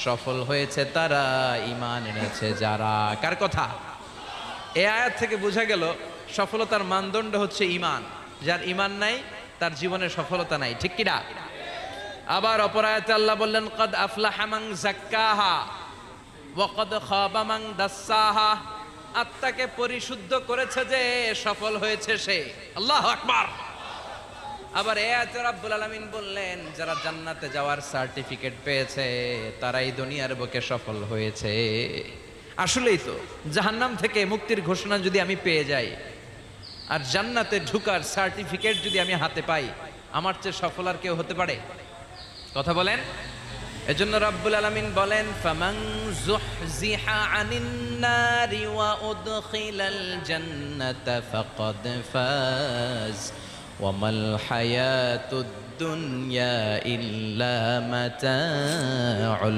সফল হয়েছে তারা, ঈমান এনেছে যারা। কার কথা? এই আয়াত থেকে বোঝা গেল সফলতার মানদণ্ড হচ্ছে ঈমান। যার ঈমান নাই তার জীবনে সফলতা নাই, ঠিক কিনা? আবার অপর আয়াতে আল্লাহ বললেন, কদ আফলাহা মান যাক্কাহা ওয়া কদ খাবা মান দাসসাহা। আত্মাকে পরিশুদ্ধ করেছে যে সফল হয়েছে সে। আল্লাহু আকবার। আবার এই আয়াতে রাব্বুল আলামিন বললেন, যারা জান্নাতে যাওয়ার সার্টিফিকেট পেয়েছে তারাই দুনিয়ার বুকে সফল হয়েছে। আসলেই তো, জাহান্নাম থেকে মুক্তির ঘোষণা যদি আমি পেয়ে যাই আর জান্নাতে ঢুকার সার্টিফিকেট যদি আমি হাতে পাই, আমার চেয়ে সফল আর কেউ হতে পারে? কথা বলেন। এজন্য রাব্বুল আলামিন বলেন, ফামান যুহজিহা আনিন নারি ওয়া উদখিলাল জান্নাতা ফাকাদ ফাজ ওয়া মাল হায়াতুদ দুনিয়া ইল্লা মাতাউল